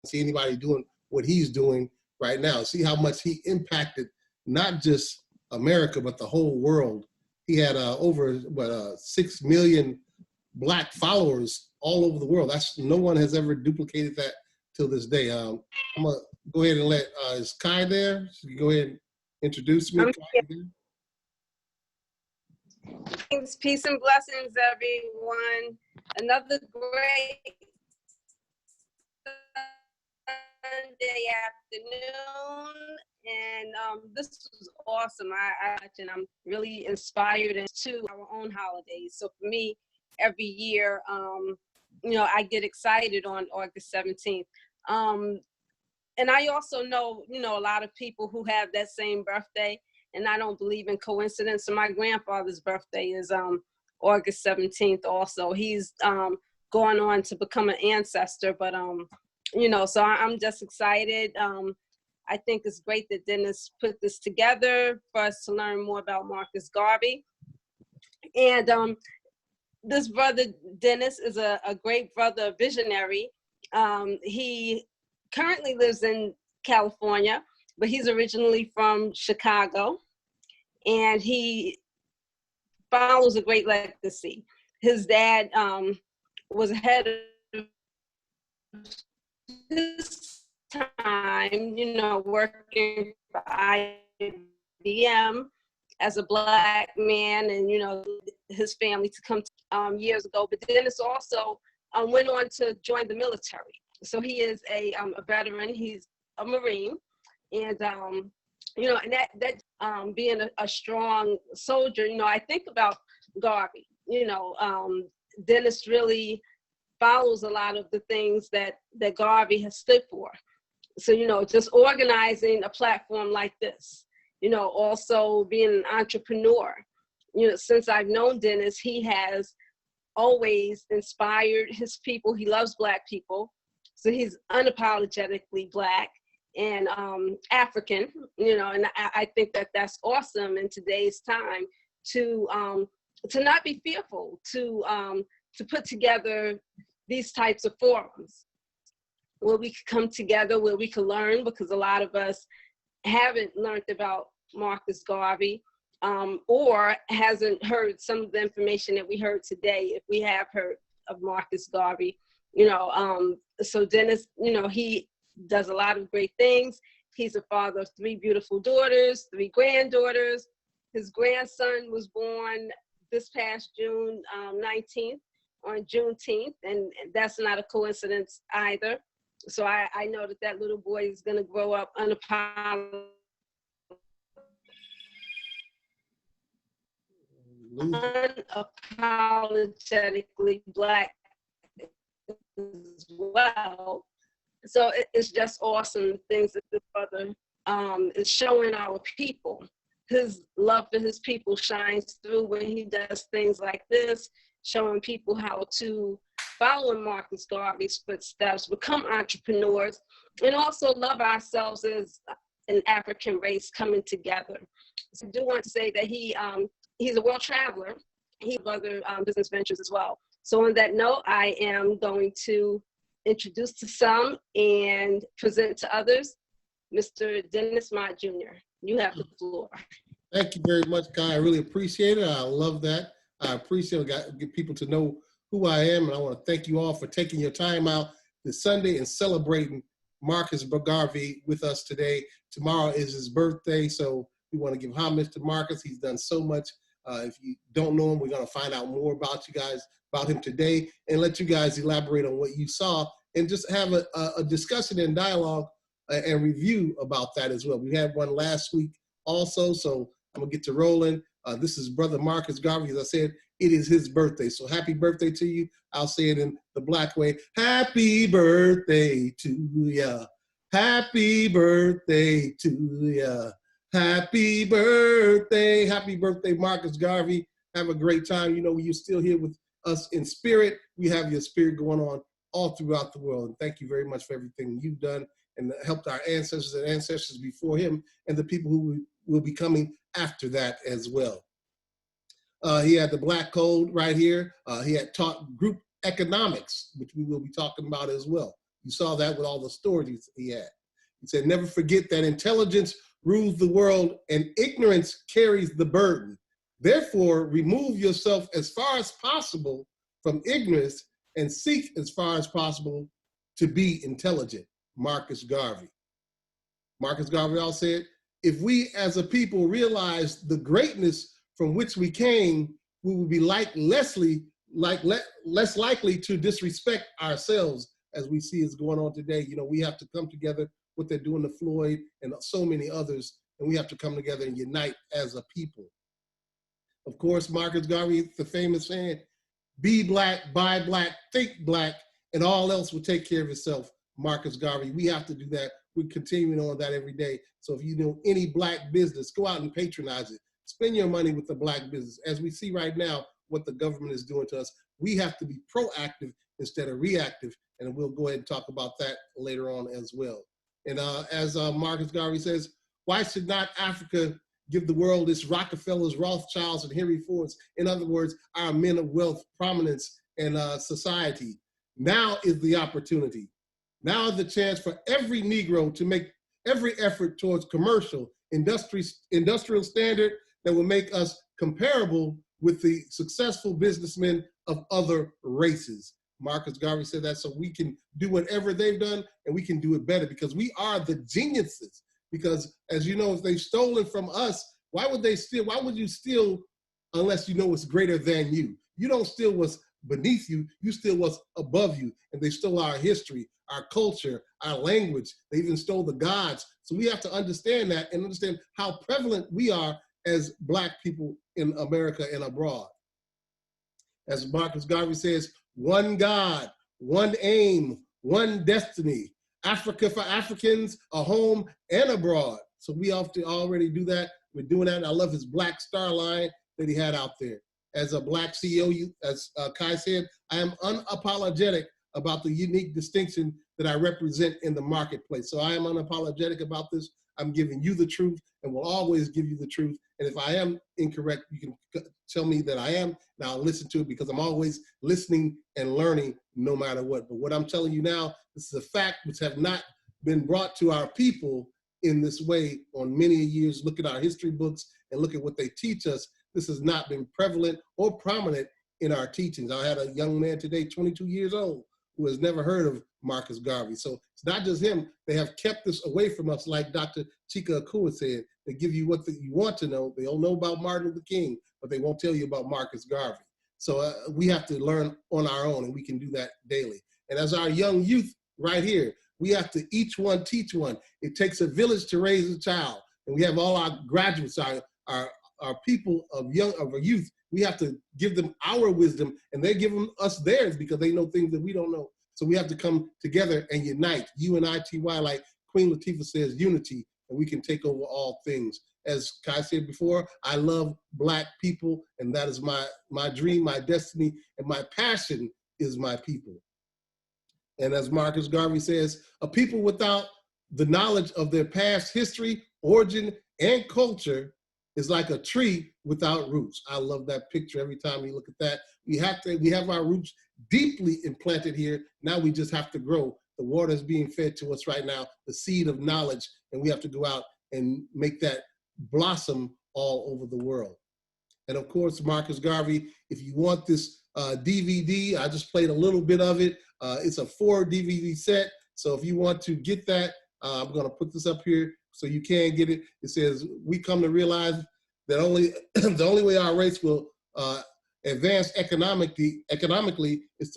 see anybody doing what he's doing right now. See how much he impacted not just America, but the whole world. He had over 6 million Black followers all over the world. No one has ever duplicated that till this day. I'm gonna go ahead and let is Kai there? So you go ahead and introduce me. Peace and blessings, everyone. Another great Sunday afternoon, and this was awesome. I'm really inspired into our own holidays. So for me, every year, I get excited on August 17th. And I also know, a lot of people who have that same birthday, and I don't believe in coincidence. So my grandfather's birthday is August 17th also. He's going on to become an ancestor, but so I'm just excited. I think it's great that Dennis put this together for us to learn more about Marcus Garvey. And this brother, Dennis, is a great brother, a visionary. He currently lives in California, but he's originally from Chicago, and he follows a great legacy. His dad was ahead of his time, working for IBM as a Black man, and his family to come years ago. But Dennis also went on to join the military. So he is a veteran. He's a Marine, and and that being a strong soldier. I think about Garvey. Dennis really follows a lot of the things that Garvey has stood for. So just organizing a platform like this. Also being an entrepreneur. Since I've known Dennis, he has always inspired his people. He loves Black people. So he's unapologetically Black and African, and I think that that's awesome in today's time to not be fearful, to put together these types of forums where we could come together, where we could learn, because a lot of us haven't learned about Marcus Garvey or hasn't heard some of the information that we heard today, if we have heard of Marcus Garvey. So Dennis, he does a lot of great things. He's a father of 3 beautiful daughters, 3 granddaughters. His grandson was born this past June 19th, on Juneteenth, and that's not a coincidence either. So I know that little boy is going to grow up unapologetically Black as well. So it's just awesome things that this brother is showing our people. His love for his people shines through when he does things like this, showing people how to follow in Marcus Garvey's footsteps, become entrepreneurs, and also love ourselves as an African race coming together. So I do want to say that he's a world traveler. He has other business ventures as well. So on that note, I am going to introduce to some and present to others, Mr. Dennis Mott Jr. You have the floor. Thank you very much, Kai. I really appreciate it. I love that. I appreciate it. Get people to know who I am, and I want to thank you all for taking your time out this Sunday and celebrating Marcus Garvey with us today. Tomorrow is his birthday, so we want to give homage to Marcus. He's done so much. If you don't know him, we're going to find out more about him today, and let you guys elaborate on what you saw, and just have a discussion and dialogue and review about that as well. We had one last week also, so I'm gonna get to rolling. This is Brother Marcus Garvey. As I said, it is his birthday, so happy birthday to you. I'll say it in the Black way. Happy birthday to ya. Happy birthday to ya. Happy birthday, Marcus Garvey. Have a great time. You're still here with us in spirit. We have your spirit going on all throughout the world. And thank you very much for everything you've done and helped our ancestors and ancestors before him and the people who will be coming after that as well. He had the Black Code right here. He had taught group economics, which we will be talking about as well. You saw that with all the stories he had. He said, never forget that intelligence rules the world and ignorance carries the burden. Therefore, remove yourself as far as possible from ignorance and seek as far as possible to be intelligent. Marcus Garvey. Marcus Garvey also said, if we as a people realize the greatness from which we came, we will be less likely to disrespect ourselves as we see is going on today. You know, we have to come together, what they're doing to Floyd and so many others, and we have to come together and unite as a people. Of course, Marcus Garvey, the famous saying, be black, buy black, think black, and all else will take care of itself. Marcus Garvey, we have to do that. We're continuing on that every day. So if you know any black business, go out and patronize it. Spend your money with the black business. As we see right now, what the government is doing to us, we have to be proactive instead of reactive. And we'll go ahead and talk about that later on as well. And as Marcus Garvey says, why should not Africa give the world its Rockefellers, Rothschilds, and Henry Fords? In other words, our men of wealth, prominence, and society. Now is the opportunity. Now is the chance for every Negro to make every effort towards commercial, industrial standard that will make us comparable with the successful businessmen of other races. Marcus Garvey said that so we can do whatever they've done and we can do it better because we are the geniuses. Because as you know, if they've stolen from us, why would they steal? Why would you steal unless you know what's greater than you? You don't steal what's beneath you, you steal what's above you. And they stole our history, our culture, our language. They even stole the gods. So we have to understand that and understand how prevalent we are as Black people in America and abroad. As Marcus Garvey says, one God, one aim, one destiny. Africa for Africans, a home and abroad. So we have to already do that. We're doing that. And I love his Black Star line that he had out there. As a Black CEO, as Kai said, I am unapologetic about the unique distinction that I represent in the marketplace. So I am unapologetic about this. I'm giving you the truth and will always give you the truth. And if I am incorrect, you can tell me that I am, and I'll listen to it because I'm always listening and learning no matter what. But what I'm telling you now, this is a fact which have not been brought to our people in this way on many years. Look at our history books and look at what they teach us. This has not been prevalent or prominent in our teachings. I had a young man today, 22 years old, who has never heard of Marcus Garvey. So it's not just him. They have kept this away from us, like Dr. Chika Akua said. They give you what you want to know. They don't know about Martin Luther King, but they won't tell you about Marcus Garvey. So we have to learn on our own, and we can do that daily. And as our young youth right here, we have to each one teach one. It takes a village to raise a child. And we have all our graduates, our people of our youth. We have to give them our wisdom, and they're giving us theirs because they know things that we don't know. So we have to come together and unite. UNITY, like Queen Latifah says, unity, and we can take over all things. As Kai said before, I love Black people, and that is my dream, my destiny, and my passion is my people. And as Marcus Garvey says, a people without the knowledge of their past history, origin, and culture is like a tree without roots. I love that picture every time you look at that. We have our roots deeply implanted here. Now we just have to grow. The water is being fed to us right now, the seed of knowledge, and we have to go out and make that blossom all over the world. And of course, Marcus Garvey, if you want this DVD, I just played a little bit of it. It's a 4 DVD set. So if you want to get that, I'm gonna put this up here so you can get it. It says, we come to realize that the only way our race will advance economically is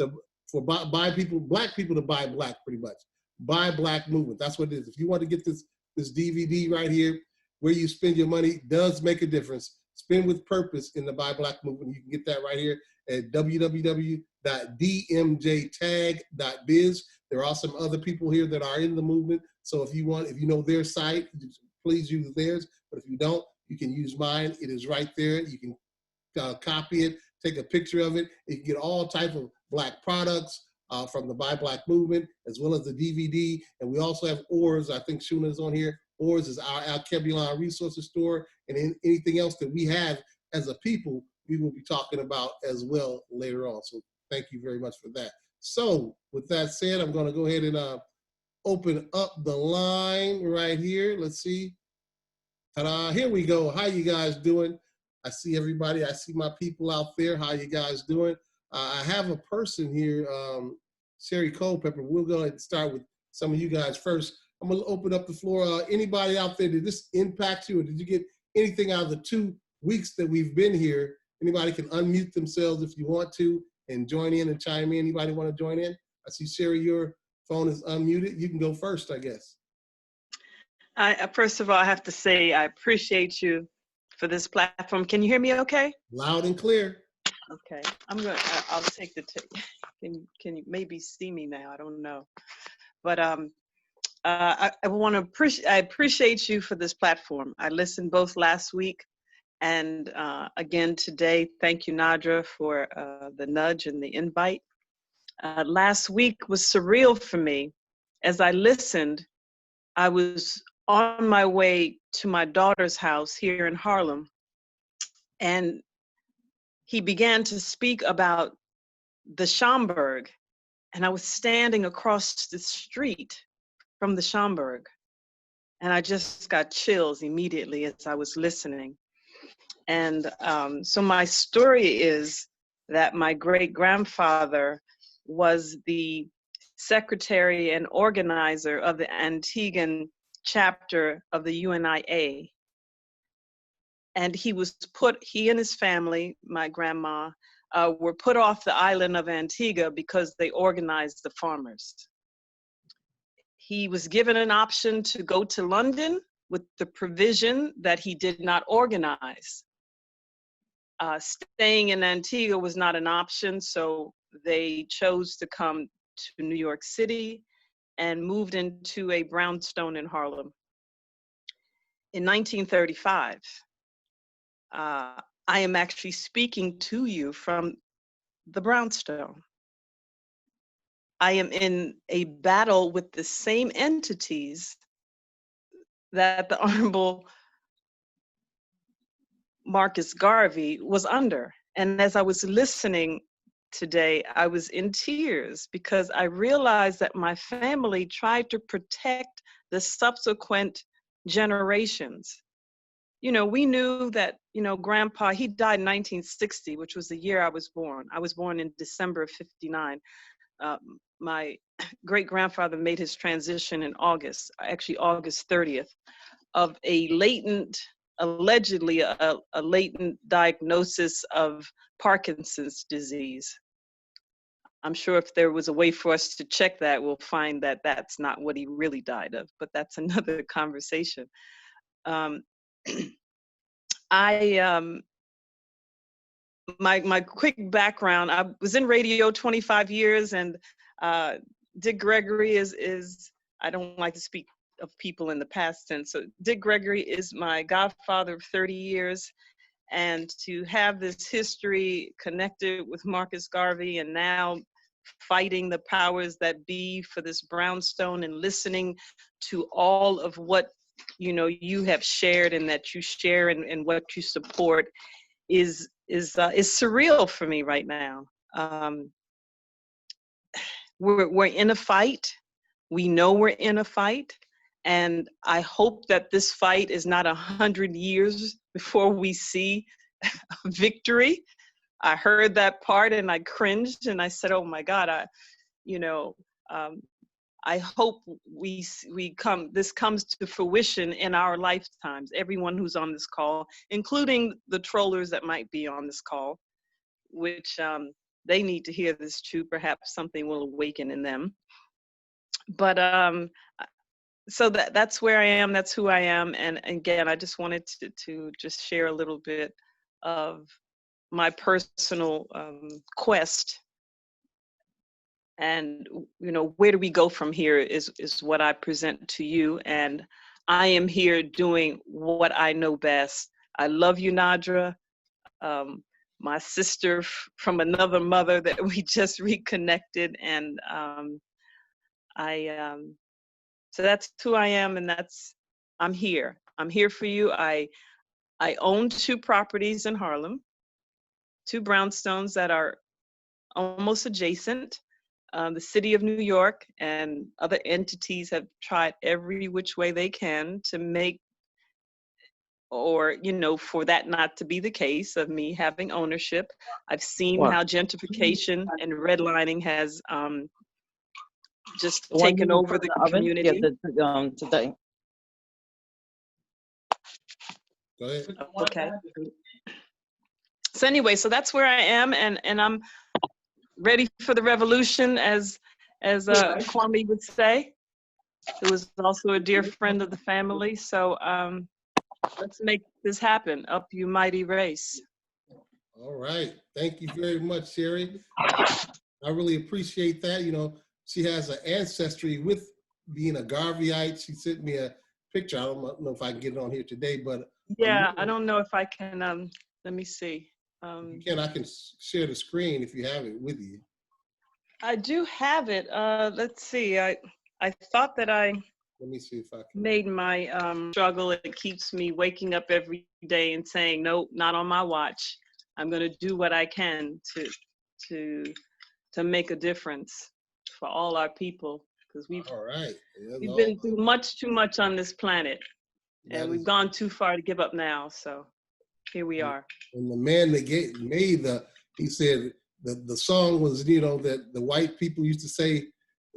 for Black people to buy Black, pretty much. Buy Black movement, that's what it is. If you want to get this DVD right here, where you spend your money does make a difference. Spend with purpose in the Buy Black movement. You can get that right here at www.dmjtag.biz. There are some other people here that are in the movement. So if you know their site, please use theirs. But if you don't, you can use mine. It is right there. You can copy it, take a picture of it. You can get all type of Black products from the Buy Black movement, as well as the DVD. And we also have Oars. I think Shuna is on here. Oars is our Alkebulan resources store, and anything else that we have as a people, we will be talking about as well later on. So thank you very much for that. So with that said, I'm going to go ahead and open up the line right here. Let's see. Ta-da, here we go. How you guys doing? I see everybody. I see my people out there. How you guys doing? I have a person here, Sherry Culpepper. We'll go ahead and start with some of you guys first. I'm going to open up the floor. Anybody out there, did this impact you, or did you get anything out of the 2 weeks that we've been here? Anybody can unmute themselves if you want to and join in and chime in. Anybody want to join in? I see, Sherry, your phone is unmuted. You can go first, I guess. First of all, I have to say I appreciate you for this platform. Can you hear me okay? Loud and clear. Okay, I'll take the tape. Can you maybe see me now? I don't know. But I appreciate you for this platform. I listened both last week and again today. Thank you, Nadra, for the nudge and the invite. Last week was surreal for me. As I listened, I was on my way to my daughter's house here in Harlem, and he began to speak about the Schomburg, and I was standing across the street from the Schomburg, and I just got chills immediately as I was listening. And so my story is that my great-grandfather was the secretary and organizer of the Antiguan chapter of the UNIA. And he and his family, my grandma, were put off the island of Antigua because they organized the farmers. He was given an option to go to London with the provision that he did not organize. Staying in Antigua was not an option, so they chose to come to New York City and moved into a brownstone in Harlem. In 1935, I am actually speaking to you from the brownstone. I am in a battle with the same entities that the Honorable Marcus Garvey was under. And as I was listening today, I was in tears because I realized that my family tried to protect the subsequent generations. You know, we knew that, you know, Grandpa, he died in 1960, which was the year I was born. I was born in December of '59. My great-grandfather made his transition in August, actually August 30th, of a latent, allegedly a latent diagnosis of Parkinson's disease. I'm sure if there was a way for us to check that, we'll find that that's not what he really died of, but that's another conversation. My quick background, I was in radio 25 years, and Dick Gregory is, I don't like to speak of people in the past tense, so Dick Gregory is my godfather of 30 years, and to have this history connected with Marcus Garvey and now fighting the powers that be for this brownstone and listening to all of what, you know, you have shared and that you share and what you support is surreal for me right now. We're in a fight. We know we're in a fight, and I hope that this fight is not 100 years before we see victory. I heard that part and I cringed and I said, "Oh my God!" I hope this comes to fruition in our lifetimes. Everyone who's on this call, including the trollers that might be on this call, which they need to hear this too. Perhaps something will awaken in them. But so that's where I am. That's who I am. And again, I just wanted to just share a little bit of my personal quest. And, you know, where do we go from here is what I present to you. And I am here doing what I know best. I love you, Nadra, my sister from another mother that we just reconnected. And so that's who I am, and I'm here. I'm here for you. I own 2 properties in Harlem, 2 brownstones that are almost adjacent. the city of New York and other entities have tried every which way they can to make, or, you know, for that not to be the case of me having ownership. I've seen how gentrification and redlining has just The one taken you put over in the the oven? Yeah, community. today. Go ahead. Okay. So anyway, so that's where I am, and I'm ready for the revolution, as Kwame would say, who was also a dear friend of the family. So let's make this happen. Up you mighty race. All right. Thank you very much, Sherry. I really appreciate that. You know, she has an ancestry with being a Garveyite. She sent me a picture. I don't know if I can get it on here today, but Yeah, I don't know if I can. Let me see. if you can, I can share the screen if you have it with you. I do have it. Let's see. I thought that I Let me see if I can. made my struggle. It keeps me waking up every day and saying, nope, not on my watch. I'm going to do what I can to make a difference for all our people, because All right. we've been through much too much on this planet, and we've gone too far to give up now. So here we are. And the man that made he said the song was, you know, that the white people used to say,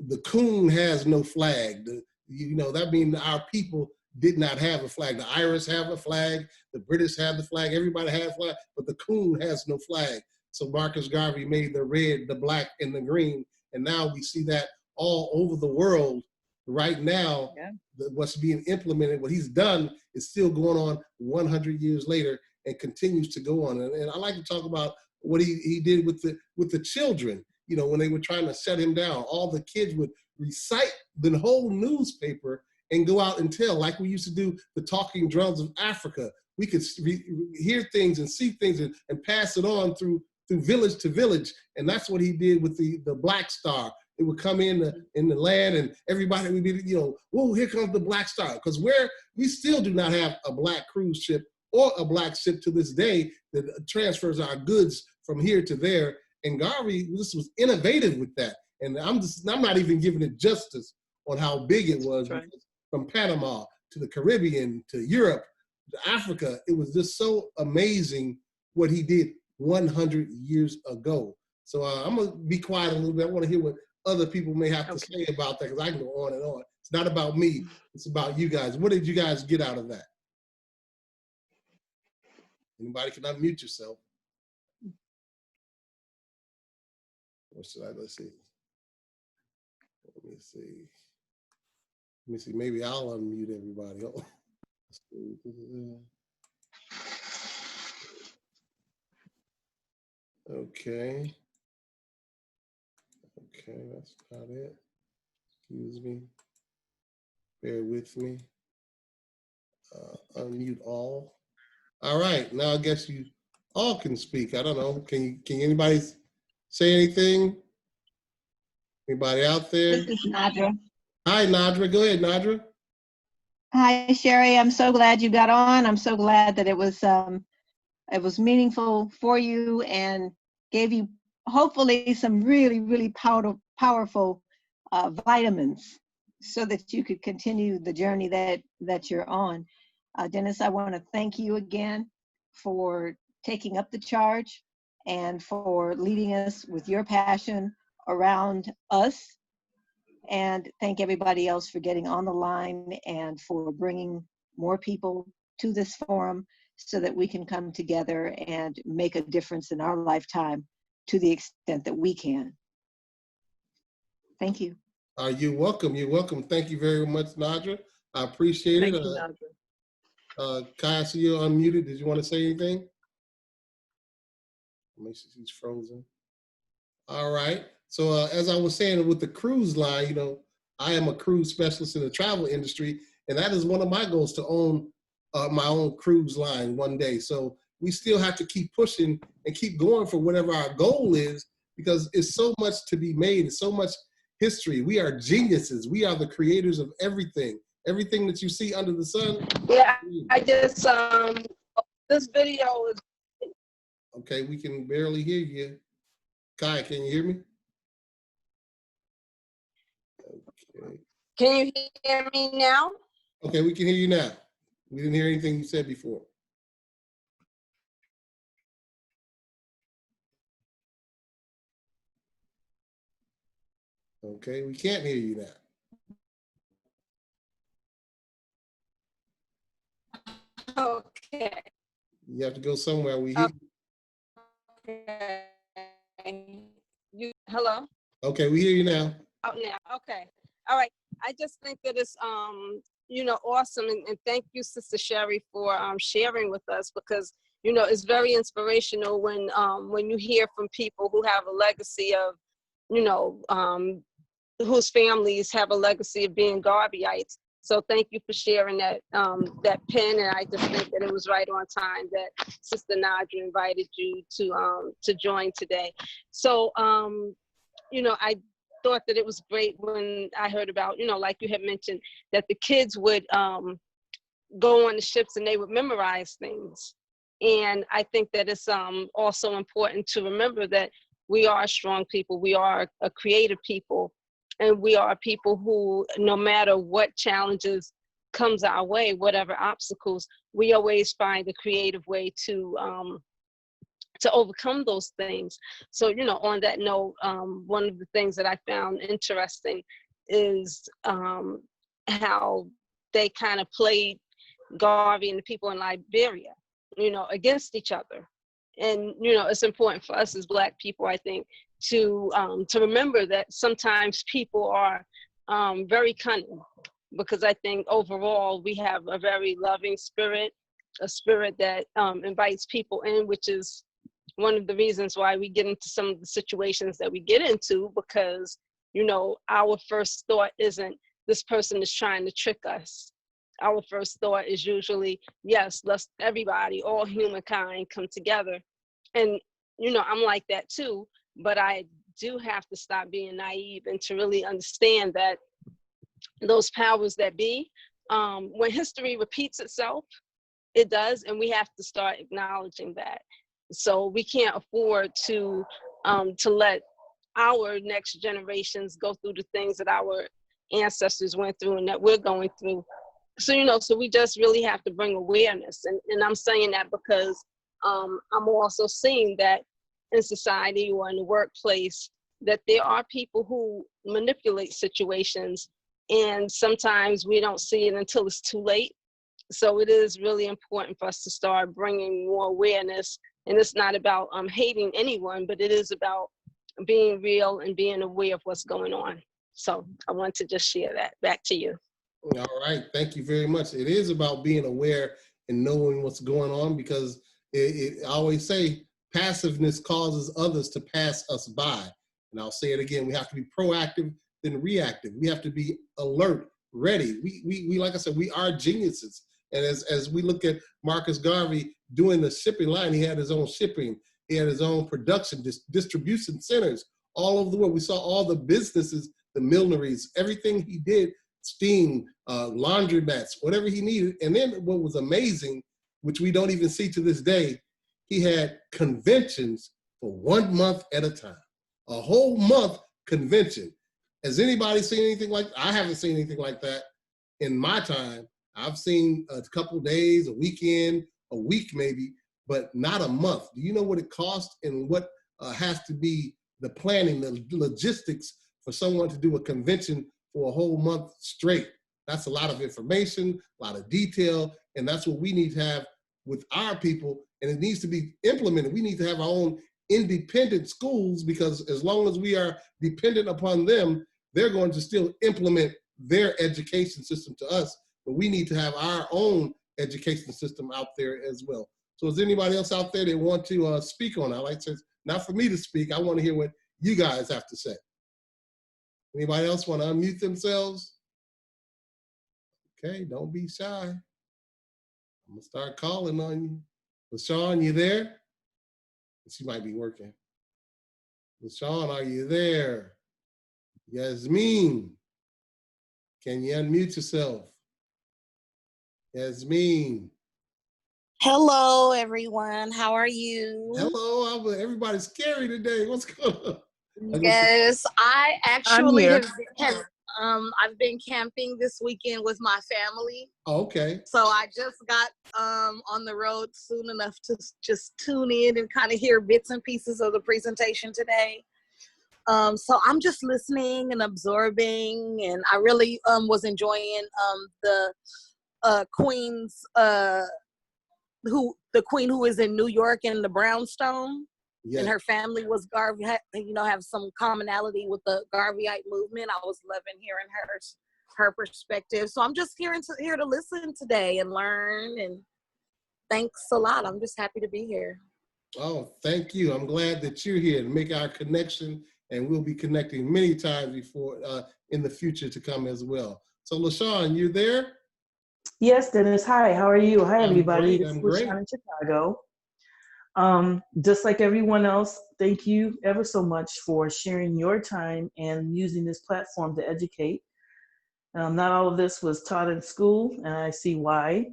the coon has no flag. You know, that means our people did not have a flag. The Irish have a flag, the British have the flag, everybody has a flag, but the coon has no flag. So Marcus Garvey made the red, the black, and the green. And now we see that all over the world right now. Yeah. What's being implemented, what he's done is still going on 100 years later and continues to go on. And I like to talk about what he did with the children. You know, when they were trying to shut him down, all the kids would recite the whole newspaper and go out and tell, like we used to do the talking drums of Africa. We could hear things and see things and pass it on through village to village. And that's what he did with the Black Star. It would come in the land, and everybody would be, you know, whoa, here comes the Black Star. Because we still do not have a black cruise ship or a black ship to this day that transfers our goods from here to there. And Garvey just was innovative with that. And I'm not even giving it justice on how big it was. Right. From Panama to the Caribbean to Europe to Africa, it was just so amazing what he did 100 years ago. So I'm going to be quiet a little bit. I want to hear what other people may have to say about that, because I can go on and on. It's not about me. It's about you guys. What did you guys get out of that? Anybody can unmute yourself. What should let's see. Let me see. Maybe I'll unmute everybody. Okay. Okay, that's not it. Excuse me. Bear with me. Unmute all. All right, now I guess you all can speak. I don't know. Can anybody say anything? Anybody out there? This is Nadra. Hi, Nadra. Go ahead, Nadra. Hi, Sherry. I'm so glad you got on. I'm so glad that it was meaningful for you and gave you hopefully some really, really powerful vitamins so that you could continue the journey that you're on. Dennis, I want to thank you again for taking up the charge and for leading us with your passion around us. And thank everybody else for getting on the line and for bringing more people to this forum so that we can come together and make a difference in our lifetime to the extent that we can. Thank you. You're welcome. You're welcome. Thank you very much, Nadra. I appreciate it. Thank you, Nadra. Kai, I see you're unmuted. Did you want to say anything? Make sure she's frozen. All right. So as I was saying with the cruise line, you know, I am a cruise specialist in the travel industry, and that is one of my goals, to own my own cruise line one day. So we still have to keep pushing and keep going for whatever our goal is, because it's so much to be made. It's so much history. We are geniuses. We are the creators of everything. Everything that you see under the sun. Yeah, I just, this video is. Okay, we can barely hear you. Kai, can you hear me? Can you hear me now? Okay, we can hear you now. We didn't hear anything you said before. Okay, we can't hear you now. Okay. You have to go somewhere. We hear. Okay. Hello? Okay, we hear you now. Oh, now. Okay. All right. I just think that it's awesome, and thank you, Sister Sherry, for sharing with us, because it's very inspirational when you hear from people who have a legacy of whose families have a legacy of being Garveyites. So thank you for sharing that pen, and I just think that it was right on time that Sister Nadra invited you to join today. So I thought that it was great when I heard about, like you had mentioned, that the kids would go on the ships and they would memorize things. And I think that it's also important to remember that we are a strong people, we are a creative people, and we are people who, no matter what challenges comes our way, whatever obstacles, we always find a creative way to overcome those things. So, on that note, one of the things that I found interesting is how they kind of played Garvey and the people in Liberia, against each other. And, it's important for us as Black people, I think, to remember that sometimes people are very cunning, because I think overall we have a very loving spirit, a spirit that invites people in, which is one of the reasons why we get into some of the situations that we get into, because, our first thought isn't this person is trying to trick us. Our first thought is usually, yes, let's everybody, all humankind come together. And, I'm like that too, but I do have to stop being naive and to really understand that those powers that be, when history repeats itself, it does, and we have to start acknowledging that. So we can't afford to let our next generations go through the things that our ancestors went through and that we're going through. So, so we just really have to bring awareness. And I'm saying that because I'm also seeing that in society or in the workplace, that there are people who manipulate situations, and sometimes we don't see it until it's too late. So it is really important for us to start bringing more awareness. And it's not about hating anyone, but it is about being real and being aware of what's going on. So I want to just share that. Back to you. All right, thank you very much. It is about being aware and knowing what's going on, because I always say passiveness causes others to pass us by. And I'll say it again, we have to be proactive than reactive. We have to be alert, ready. We like I said, we are geniuses. And as we look at Marcus Garvey doing the shipping line, he had his own shipping, he had his own production, distribution centers all over the world. We saw all the businesses, the millineries, everything he did, steam, laundromats, whatever he needed. And then what was amazing, which we don't even see to this day, he had conventions for 1 month at a time, a whole month convention. Has anybody seen anything like that? I haven't seen anything like that in my time. I've seen a couple days, a weekend, a week maybe, but not a month. Do you know what it costs and what has to be the planning, the logistics for someone to do a convention for a whole month straight? That's a lot of information, a lot of detail, and that's what we need to have with our people, and it needs to be implemented. We need to have our own independent schools, because as long as we are dependent upon them, they're going to still implement their education system to us, but we need to have our own education system out there as well. So is anybody else out there that want to speak on it? I like to say, not for me to speak, I want to hear what you guys have to say. Anybody else want to unmute themselves? Okay, don't be shy. I'm gonna start calling on you. LaShawn, you there? She might be working. LaShawn, are you there? Yasmin, can you unmute yourself? Yasmin. Hello, everyone. How are you? Hello, everybody's scary today. What's going on? Yes, I actually have I've been camping this weekend with my family. Oh, okay. So I just got on the road soon enough to just tune in and kind of hear bits and pieces of the presentation today. So I'm just listening and absorbing, and I really was enjoying the queen's the queen who is in New York in the brownstone. Yeah. And her family was Garvey, have some commonality with the Garveyite movement. I was loving hearing her perspective. So I'm just here to listen today and learn. And thanks a lot. I'm just happy to be here. Oh, thank you. I'm glad that you're here to make our connection, and we'll be connecting many times before in the future to come as well. So LaShawn, you there? Yes, Dennis. Hi, how are you? Hi, I'm everybody. great. This is I'm great. LaShawn in Chicago. Just like everyone else, thank you ever so much for sharing your time and using this platform to educate. Not all of this was taught in school, and I see why.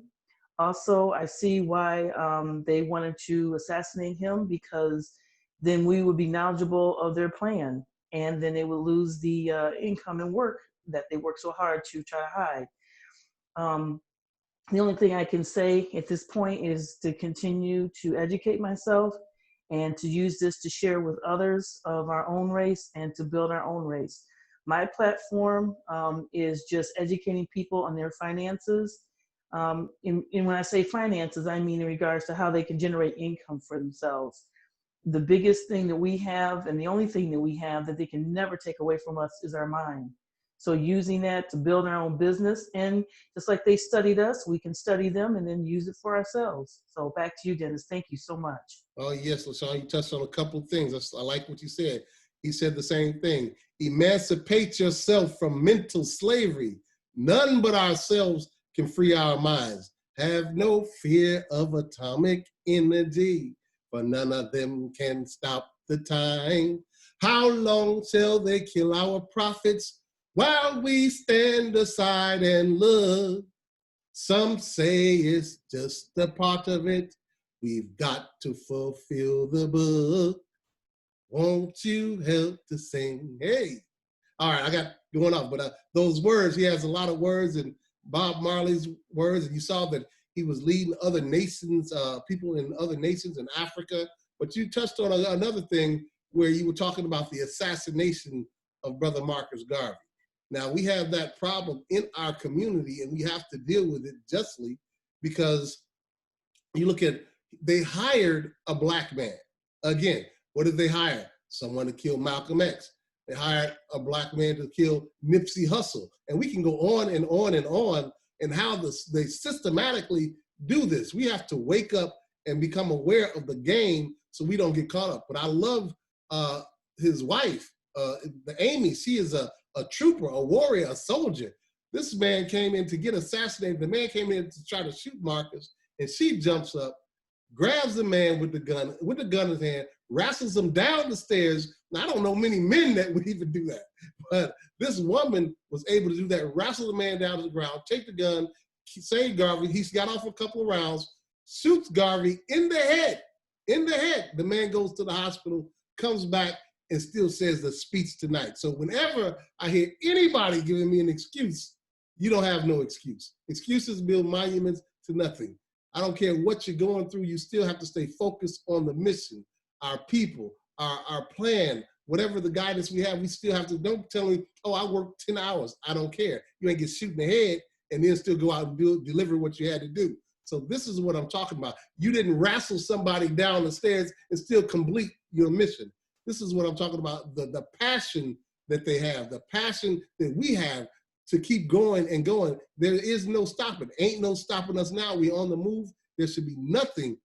Also, I see why they wanted to assassinate him, because then we would be knowledgeable of their plan, and then they would lose the income and work that they work so hard to try to hide. The only thing I can say at this point is to continue to educate myself and to use this to share with others of our own race and to build our own race. My platform is just educating people on their finances. And when I say finances, I mean in regards to how they can generate income for themselves. The biggest thing that we have, and the only thing that we have that they can never take away from us, is our mind. So using that to build our own business, and just like they studied us, we can study them and then use it for ourselves. So back to you, Dennis. Thank you so much. Oh, yes, LaShawn, you touched on a couple of things. I like what you said. He said the same thing. Emancipate yourself from mental slavery. None but ourselves can free our minds. Have no fear of atomic energy, for none of them can stop the time. How long till they kill our prophets while we stand aside and look? Some say it's just a part of it. We've got to fulfill the book. Won't you help to sing? Hey. All right, I got going off, but those words, he has a lot of words, and Bob Marley's words, and you saw that he was leading other nations, people in other nations in Africa. But you touched on another thing where you were talking about the assassination of Brother Marcus Garvey. Now, we have that problem in our community, and we have to deal with it justly, because you look at, they hired a black man. Again, what did they hire? Someone to kill Malcolm X. They hired a black man to kill Nipsey Hussle. And we can go on and on and on, and how they systematically do this. We have to wake up and become aware of the game so we don't get caught up. But I love his wife, the Amy. She is a trooper, a warrior, a soldier. This man came in to get assassinated. The man came in to try to shoot Marcus, and she jumps up, grabs the man with the gun in his hand, wrestles him down the stairs. Now, I don't know many men that would even do that, but this woman was able to do that, wrestle the man down to the ground, take the gun, save Garvey. He's got off a couple of rounds, shoots Garvey in the head. The man goes to the hospital, comes back, and still says the speech tonight. So whenever I hear anybody giving me an excuse, you don't have no excuse. Excuses build monuments to nothing. I don't care what you're going through, you still have to stay focused on the mission, our people, our plan, whatever the guidance we have, we still have to, don't tell me, oh, I worked 10 hours. I don't care. You ain't get shot in the head and then still go out and deliver what you had to do. So this is what I'm talking about. You didn't wrestle somebody down the stairs and still complete your mission. This is what I'm talking about, the passion that they have, the passion that we have to keep going and going. There is no stopping. Ain't no stopping us now. We on the move. There should be nothing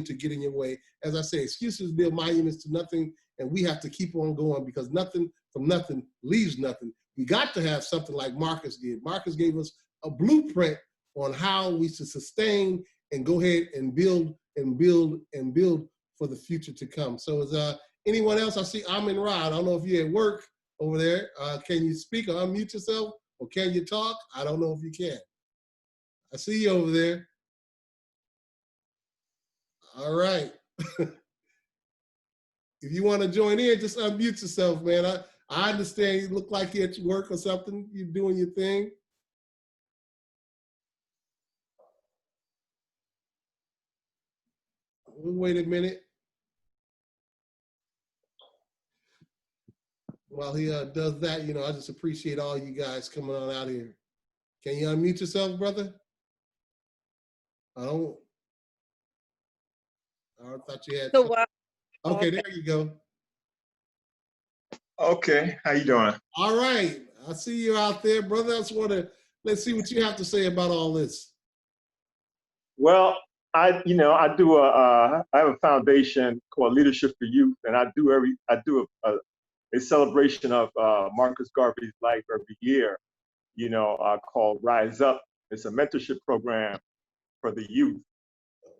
to get in your way. As I say, excuses build monuments to nothing, and we have to keep on going, because nothing from nothing leaves nothing. We got to have something like Marcus did. Marcus gave us a blueprint on how we should sustain and go ahead and build for the future to come. So is anyone else? I see Amin Ra. I don't know if you're at work over there. Can you speak or unmute yourself? Or can you talk? I don't know if you can. I see you over there. All right. If you want to join in, just unmute yourself, man. I understand you look like you're at work or something. You're doing your thing. Wait a minute. While he does that, I just appreciate all you guys coming on out here. Can you unmute yourself, brother? I thought you had. So what? Okay, there you go. Okay, how you doing? All right, I see you out there, brother. Let's see what you have to say about all this. Well, I have a foundation called Leadership for Youth, and I do a celebration of Marcus Garvey's life every year. Called Rise Up. It's a mentorship program for the youth,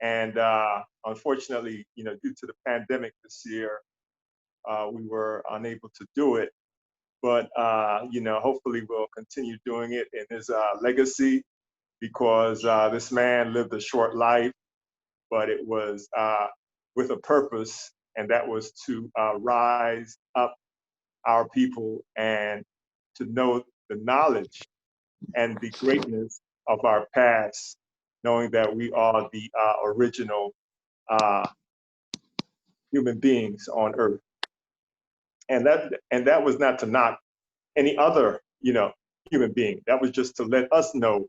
and unfortunately, due to the pandemic this year, we were unable to do it. But hopefully we'll continue doing it in his legacy, because this man lived a short life, but it was with a purpose, and that was to rise up our people and to know the knowledge and the greatness of our past, knowing that we are the original human beings on earth. And that was not to knock any other, human being. That was just to let us know,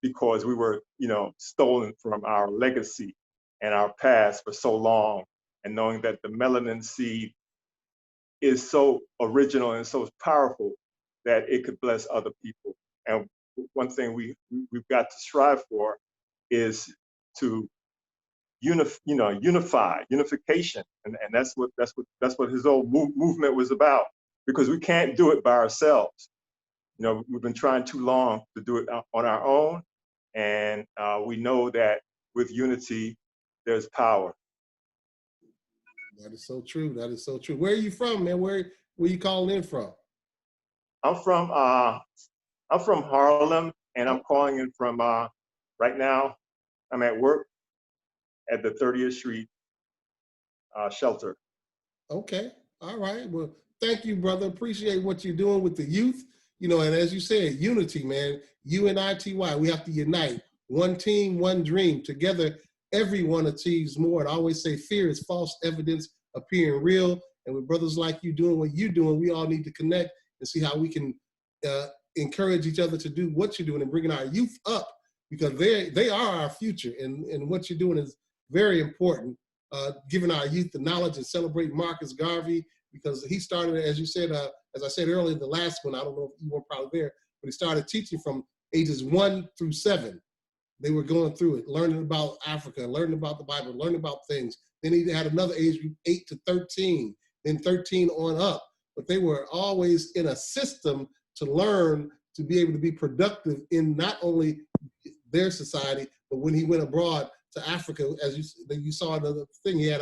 because we were, stolen from our legacy and our past for so long, and knowing that the melanin seed is so original and so powerful that it could bless other people. And one thing we've got to strive for is to unification, and that's what his whole movement was about, because we can't do it by ourselves. We've been trying too long to do it on our own, and we know that with unity, there's power. That is so true. That is so true. Where are you from, man? Where you calling in from? I'm from Harlem, and I'm calling in from right now. I'm at work at the 30th Street shelter. Okay. All right. Well, thank you, brother. Appreciate what you're doing with the youth. And as you said, unity, man. UNITY. We have to unite. One team, one dream. Together, everyone achieves more. And I always say fear is false evidence appearing real. And with brothers like you doing what you're doing, we all need to connect and see how we can encourage each other to do what you're doing and bringing our youth up, because they are our future. And what you're doing is very important, giving our youth the knowledge and celebrating Marcus Garvey, because he started, as you said, as I said earlier, the last one, I don't know if you were probably there, but he started teaching from ages 1 through 7. They were going through it, learning about Africa, learning about the Bible, learning about things. Then he had another age group, 8 to 13, then 13 on up. But they were always in a system to learn to be able to be productive in not only their society, but when he went abroad to Africa, as you saw another thing, he had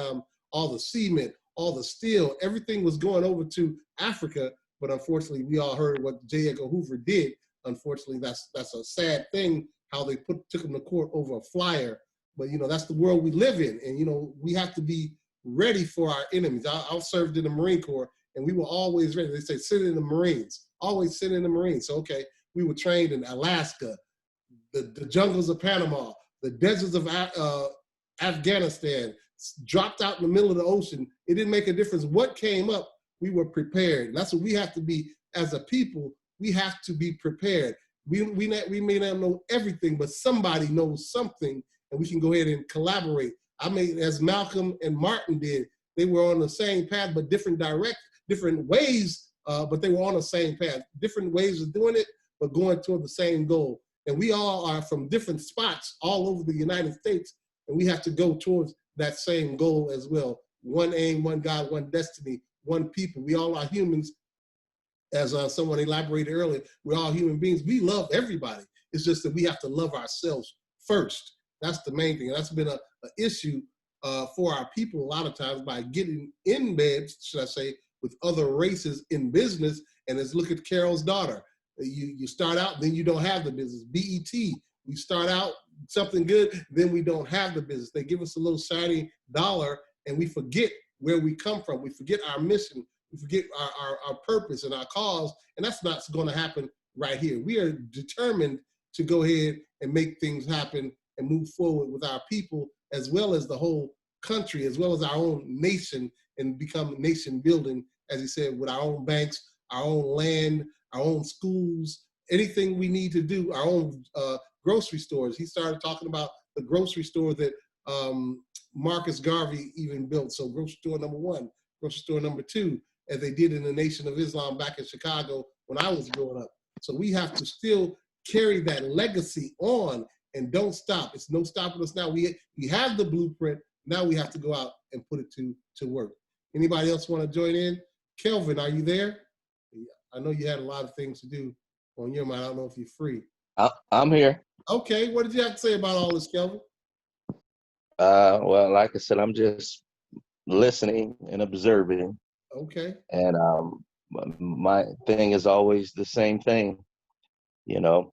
all the cement, all the steel, everything was going over to Africa. But unfortunately, we all heard what J. Edgar Hoover did. Unfortunately, that's a sad thing, how they took him to court over a flyer. But that's the world we live in, and we have to be ready for our enemies. I served in the Marine Corps, and we were always ready. They say sit in the Marines, always sit in the Marines. So okay, we were trained in Alaska, the jungles of Panama, the deserts of Afghanistan, dropped out in the middle of the ocean. It didn't make a difference what came up. We were prepared. And that's what we have to be as a people. We have to be prepared. We may not know everything, but somebody knows something, and we can go ahead and collaborate. As Malcolm and Martin did, they were on the same path, but different ways, but they were on the same path. Different ways of doing it, but going toward the same goal. And we all are from different spots all over the United States, and we have to go towards that same goal as well. One aim, one God, one destiny, one people. We all are humans. As someone elaborated earlier, we're all human beings. We love everybody. It's just that we have to love ourselves first. That's the main thing. And that's been an issue for our people a lot of times, by getting in bed, should I say, with other races in business. And let's look at Carol's daughter. You start out, then you don't have the business. BET, we start out something good, then we don't have the business. They give us a little shiny dollar, and we forget where we come from. We forget our mission. we forget our purpose and our cause, and that's not going to happen right here. We are determined to go ahead and make things happen and move forward with our people, as well as the whole country, as well as our own nation, and become nation building, as he said, with our own banks, our own land, our own schools, anything we need to do, our own grocery stores. He started talking about the grocery store that Marcus Garvey even built. So grocery store number 1, grocery store number 2, as they did in the Nation of Islam back in Chicago when I was growing up. So we have to still carry that legacy on and don't stop. It's no stopping us now. We have the blueprint. Now we have to go out and put it to work. Anybody else want to join in? Kelvin, are you there? I know you had a lot of things to do on your mind. I don't know if you're free. I'm here. Okay, what did you have to say about all this, Kelvin? Well, like I said, I'm just listening and observing. Okay. And my thing is always the same thing, you know,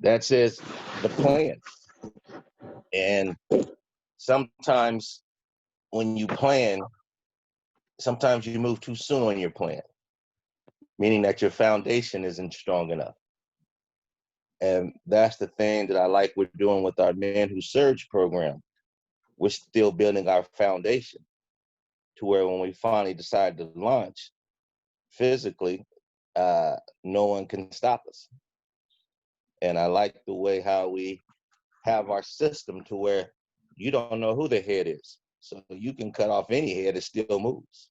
that says the plan. And sometimes when you plan, sometimes you move too soon on your plan, meaning that your foundation isn't strong enough. And that's the thing that I like we're doing with our Men Who Surge program. We're still building our foundation to where when we finally decide to launch physically, no one can stop us. And I like the way how we have our system to where you don't know who the head is. So you can cut off any head, it still moves.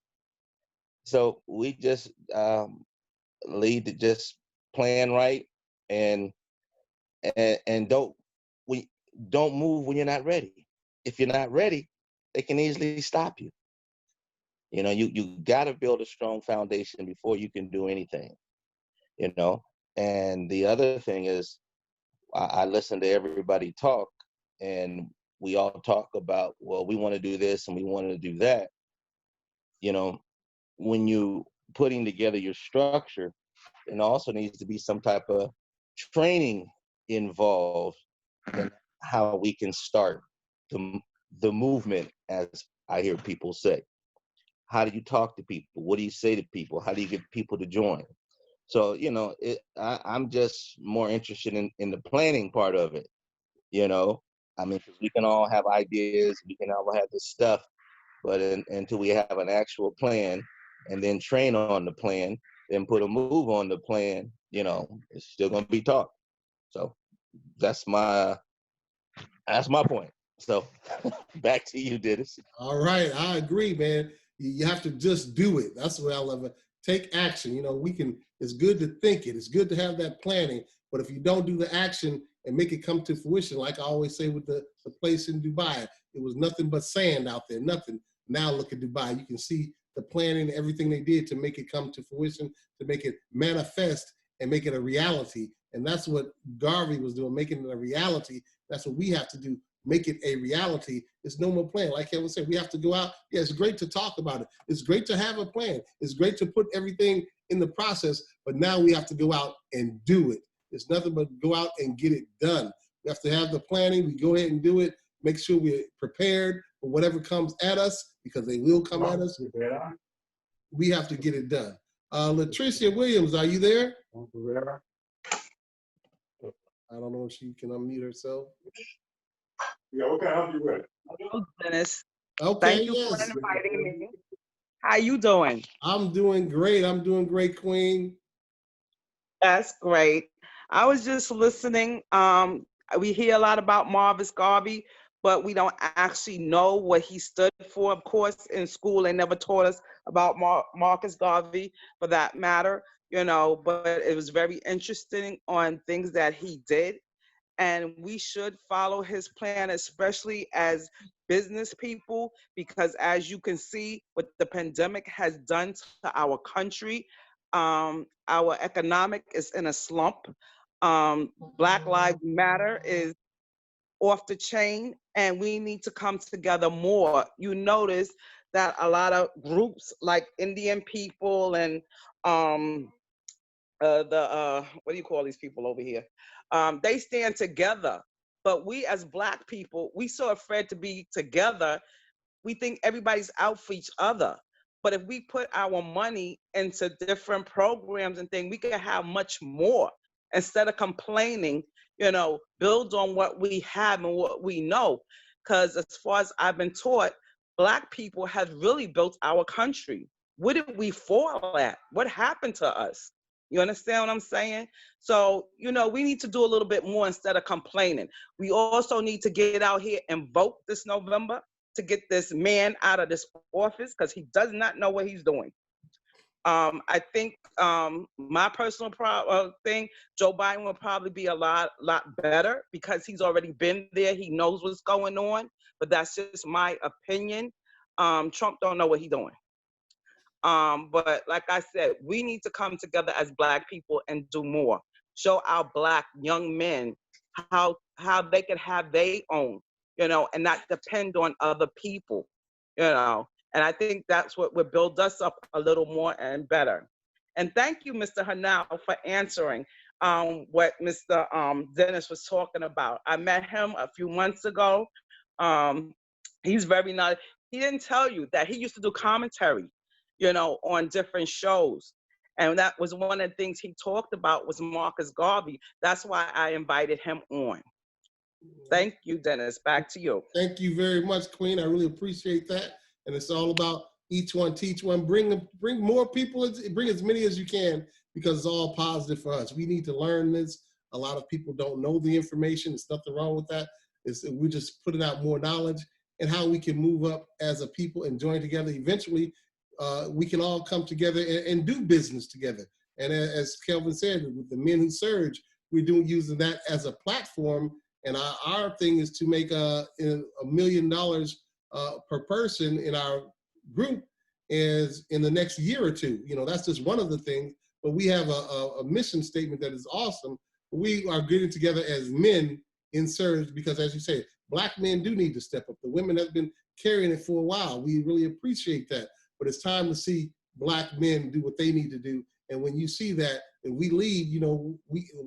So we just lead to just plan right and don't move when you're not ready. If you're not ready, they can easily stop you. You know, you got to build a strong foundation before you can do anything, you know. And the other thing is, I listen to everybody talk, and we all talk about, well, we want to do this and we want to do that. You know, when you putting together your structure, and also needs to be some type of training involved in how we can start the movement, as I hear people say. How do you talk to people? What do you say to people? How do you get people to join? So, you know, I'm just more interested in the planning part of it, you know. I mean, 'cause we can all have ideas, we can all have this stuff, but until we have an actual plan and then train on the plan, then put a move on the plan, you know, it's still going to be taught. So that's my point. So back to you, Dennis. All right, I agree, man. You have to just do it. That's the way I love it. Take action. You know, it's good to think it. It's good to have that planning. But if you don't do the action and make it come to fruition, like I always say with the place in Dubai, it was nothing but sand out there, nothing. Now look at Dubai. You can see the planning, everything they did to make it come to fruition, to make it manifest and make it a reality. And that's what Garvey was doing, making it a reality. That's what we have to do. Make it a reality. It's no more plan. Like Kevin said, we have to go out. Yeah, it's great to talk about it. It's great to have a plan. It's great to put everything in the process, but now we have to go out and do it. It's nothing but go out and get it done. We have to have the planning. We go ahead and do it. Make sure we're prepared for whatever comes at us, because they will come at us. We have to get it done. Latricia Williams, are you there? I don't know if she can unmute herself. Yeah, what can I help you with? Hello, Dennis. Okay, Thank you yes. for inviting me. How you doing? I'm doing great. I'm doing great, Queen. That's great. I was just listening. We hear a lot about Marcus Garvey, but we don't actually know what he stood for. Of course, in school, they never taught us about Marcus Garvey, for that matter, you know, but it was very interesting on things that he did. And we should follow his plan, especially as business people, because as you can see, what the pandemic has done to our country, our economic is in a slump. Black Lives Matter is off the chain, and we need to come together more. You notice that a lot of groups like Indian people and what do you call these people over here? They stand together, but we as Black people, we so afraid to be together. We think everybody's out for each other. But if we put our money into different programs and things, we could have much more. Instead of complaining, build on what we have and what we know. Because as far as I've been taught, Black people have really built our country. What did we fall at? What happened to us? You understand what I'm saying? So, we need to do a little bit more instead of complaining. We also need to get out here and vote this November to get this man out of this office, because he does not know what he's doing. I think my personal thing, Joe Biden will probably be a lot better because he's already been there. He knows what's going on, but that's just my opinion. Trump don't know what he's doing. But like I said, we need to come together as Black people and do more. Show our Black young men how they can have their own, and not depend on other people, And I think that's what would build us up a little more and better. And thank you, Mr. Hanau, for answering what Mr. Dennis was talking about. I met him a few months ago. He's very nice. He didn't tell you that he used to do commentary, on different shows. And that was one of the things he talked about was Marcus Garvey. That's why I invited him on. Thank you, Dennis. Back to you. Thank you very much, Queen. I really appreciate that. And it's all about each one, teach one. Bring more people, bring as many as you can, because it's all positive for us. We need to learn this. A lot of people don't know the information. There's nothing wrong with that. We're just putting out more knowledge and how we can move up as a people and join together. Eventually, we can all come together and do business together. And as Kelvin said, with the Men Who Surge, we're using that as a platform. And our thing is to make $1 million per person in our group is in the next year or two. That's just one of the things. But we have a mission statement that is awesome. We are getting together as men in surge because, as you say, Black men do need to step up. The women have been carrying it for a while. We really appreciate that. But it's time to see Black men do what they need to do. And when you see that and we lead,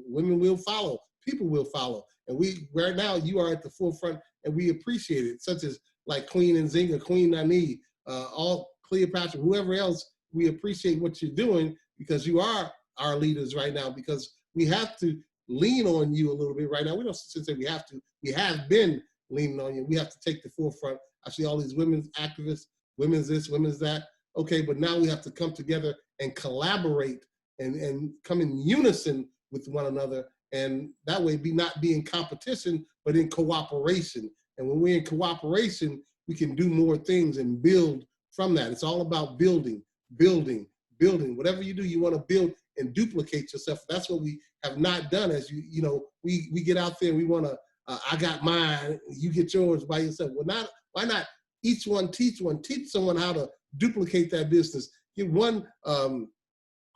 women will follow, people will follow. And right now you are at the forefront and we appreciate it, such as like Queen Nzinga, Queen Nani, all Cleopatra, whoever else, we appreciate what you're doing because you are our leaders right now, because we have to lean on you a little bit right now. We don't say we have to, we have been leaning on you. We have to take the forefront. I see all these women's activists, women's this, women's that. Okay, but now we have to come together and collaborate and come in unison with one another. And that way not be in competition, but in cooperation. And when we're in cooperation, we can do more things and build from that. It's all about building, building, building. Whatever you do, you want to build and duplicate yourself. That's what we have not done. As we get out there and we want to, I got mine, you get yours by yourself. Well, why not each one, teach someone how to duplicate that business. Get one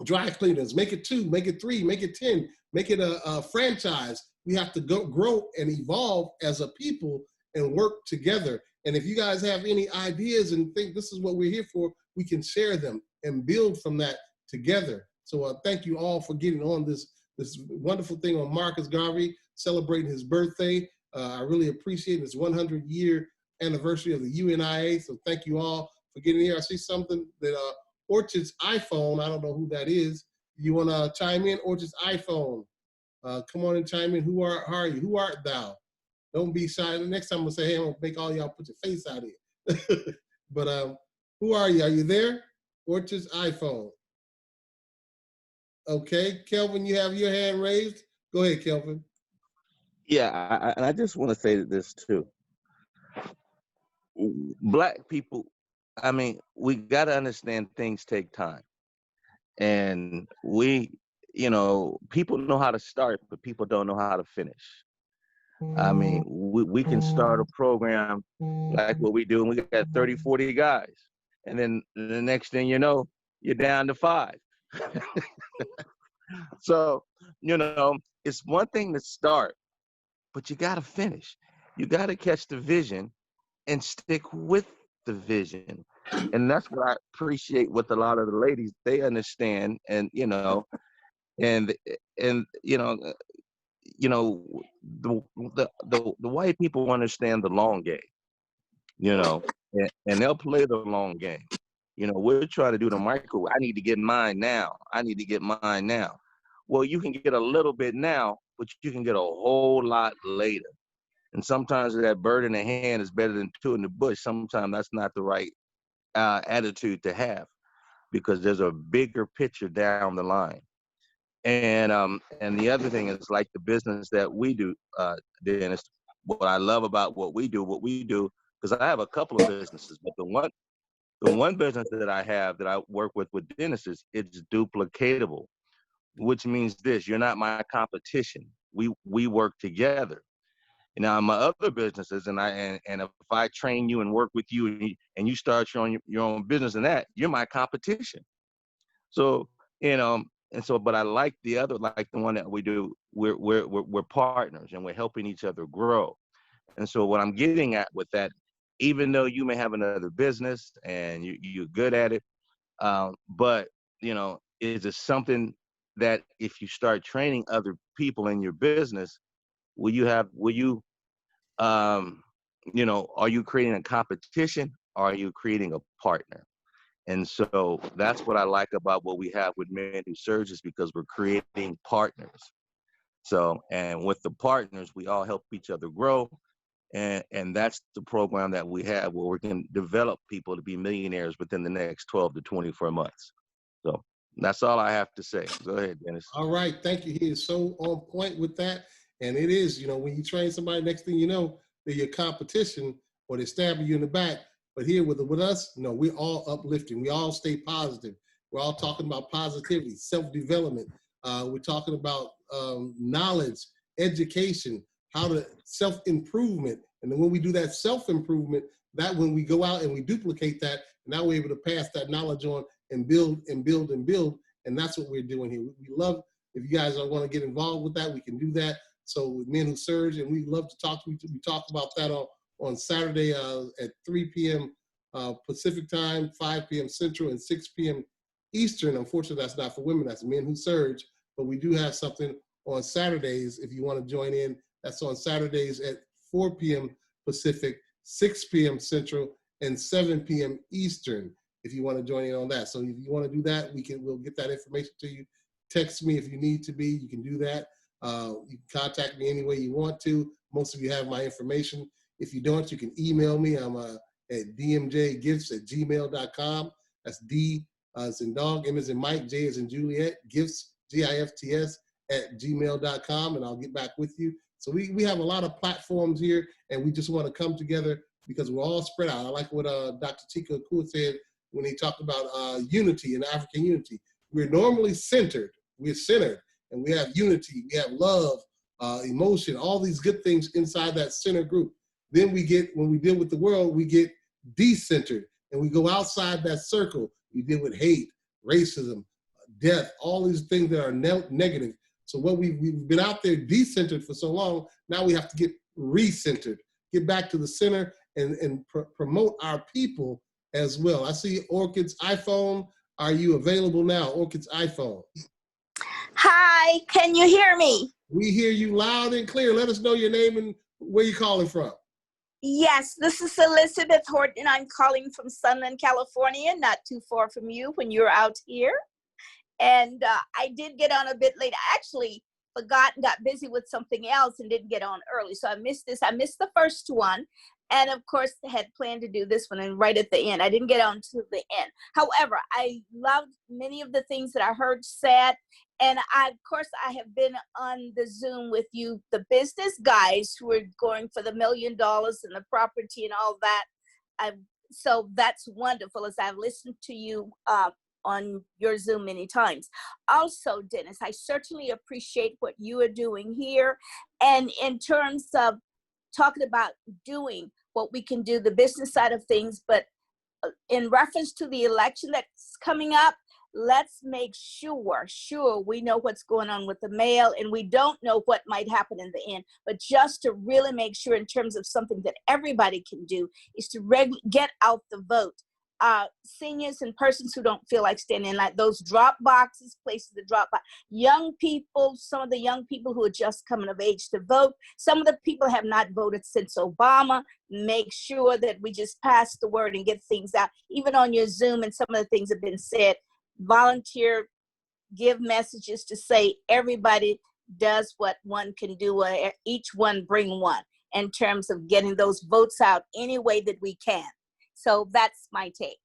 dry cleaners, make it 2, make it 3, make it 10, make it a franchise. We have to grow and evolve as a people and work together. And if you guys have any ideas and think this is what we're here for, we can share them and build from that together. So thank you all for getting on this wonderful thing on Marcus Garvey, celebrating his birthday. I really appreciate this 100-year anniversary of the UNIA. So thank you all for getting here. I see something that Orchard's iPhone, I don't know who that is. You want to chime in? Orchard's iPhone. Come on and chime in. How are you? Who art thou? Don't be shy. The next time I'm going to say, hey, I'm going to make all y'all put your face out here. But who are you? Are you there? Orchard's iPhone. Okay. Kelvin, you have your hand raised. Go ahead, Kelvin. Yeah, and I just want to say this too. Black people, I mean, we got to understand things take time. And people know how to start, but people don't know how to finish. I mean, we can start a program like what we do, and we got 30, 40 guys. And then the next thing you know, you're down to 5. So, it's one thing to start, but you got to finish. You got to catch the vision and stick with the vision. And that's what I appreciate with a lot of the ladies. They understand, and the white people understand the long game, and they'll play the long game. You know, we're trying to do the micro. I need to get mine now. I need to get mine now. Well, you can get a little bit now, but you can get a whole lot later. And sometimes that bird in the hand is better than two in the bush. Sometimes that's not the right attitude to have, because there's a bigger picture down the line. And the other thing is, like the business that we do, Dennis. What I love about what we do, because I have a couple of businesses, but the one business that I have that I work with Dennis is it's duplicatable, which means this: you're not my competition. We work together. Now, my other businesses, and if I train you and work with you, and you start your own business, and that, you're my competition. So, and so, but I like the other, like the one that we do. We're partners, and we're helping each other grow. And so, what I'm getting at with that, even though you may have another business and you're good at it, but is it something that if you start training other people in your business, will you are you creating a competition, or are you creating a partner? And so that's what I like about what we have with Men Who Surge, is because we're creating partners. So, and with the partners, we all help each other grow. And that's the program that we have, where we can develop people to be millionaires within the next 12 to 24 months. So that's all I have to say. Go ahead, Dennis. All right, thank you. He is so on point with that. And it is, when you train somebody, next thing you know, they're your competition, or they're stabbing you in the back. But here with us, no, we're all uplifting. We all stay positive. We're all talking about positivity, self-development. We're talking about knowledge, education, how to self-improvement. And then when we do that self-improvement, that when we go out and we duplicate that, now we're able to pass that knowledge on and build and build and build. And that's what we're doing here. We love, if you guys want to get involved with that, we can do that. So with Men Who Surge, and we love to talk to you. We talk about that on Saturday at 3 p.m. Pacific time, 5 p.m. Central, and 6 p.m. Eastern. Unfortunately, that's not for women. That's Men Who Surge. But we do have something on Saturdays if you want to join in. That's on Saturdays at 4 p.m. Pacific, 6 p.m. Central, and 7 p.m. Eastern, if you want to join in on that. So if you want to do that, we'll get that information to you. Text me if you need to be. You can do that. You can contact me any way you want to. Most of you have my information. If you don't, you can email me. I'm at dmjgifts@gmail.com. That's D as in dog, M as in Mike, J as in Juliet, gifts, GIFTS @gmail.com, and I'll get back with you. So we have a lot of platforms here, and we just want to come together because we're all spread out. I like what Dr. Tika Akur said when he talked about unity and African unity. We're normally centered. We're centered, and we have unity. We have love, emotion, all these good things inside that center group. Then when we deal with the world, we get decentered, and we go outside that circle. We deal with hate, racism, death, all these things that are negative. So what we've been out there decentered for so long, now we have to get recentered, get back to the center and promote our people as well. I see Orchid's iPhone. Are you available now, Orchid's iPhone? Hi, can you hear me? We hear you loud and clear. Let us know your name and where you're calling from. Yes, this is Elizabeth Horton. I'm calling from Sunland, California, not too far from you when you're out here. And I did get on a bit late. I actually forgot and got busy with something else and didn't get on early. So I missed this. I missed the first one. And of course, I had planned to do this one and right at the end. I didn't get on to the end. However, I loved many of the things that I heard said. And of course, I have been on the Zoom with you, the business guys who are going for the $1 million and the property and all that. So that's wonderful, as I've listened to you on your Zoom many times. Also, Dennis, I certainly appreciate what you are doing here. And in terms of talking about doing what we can do, the business side of things, but in reference to the election that's coming up, let's make sure we know what's going on with the mail, and we don't know what might happen in the end, but just to really make sure in terms of something that everybody can do is to get out the vote. seniors and persons who don't feel like standing in line, those drop boxes, places to drop by. Young people, some of the young people who are just coming of age to vote, some of the people have not voted since Obama. Make sure that we just pass the word and get things out. Even on your Zoom, and some of the things have been said, volunteer, give messages to say everybody does what one can do, each one bring one, in terms of getting those votes out any way that we can. So that's my take.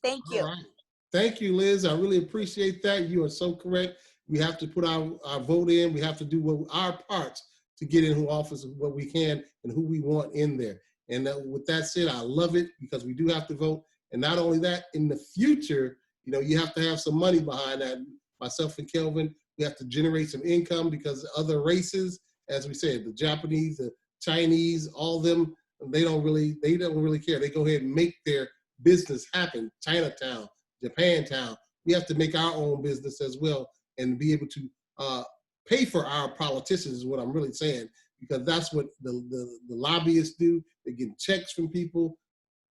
Thank you. All right. Thank you, Liz. I really appreciate that. You are so correct. We have to put our vote in. We have to do our parts to get in who office what we can and who we want in there. And with that said, I love it because we do have to vote. And not only that, in the future, you know, you have to have some money behind that. Myself and Kelvin, we have to generate some income because other races, as we said, the Japanese, the Chinese, all of them, they don't really care. They go ahead and make their business happen. Chinatown, Japantown. We have to make our own business as well and be able to pay for our politicians is what I'm really saying, because that's what the lobbyists do. They get checks from people,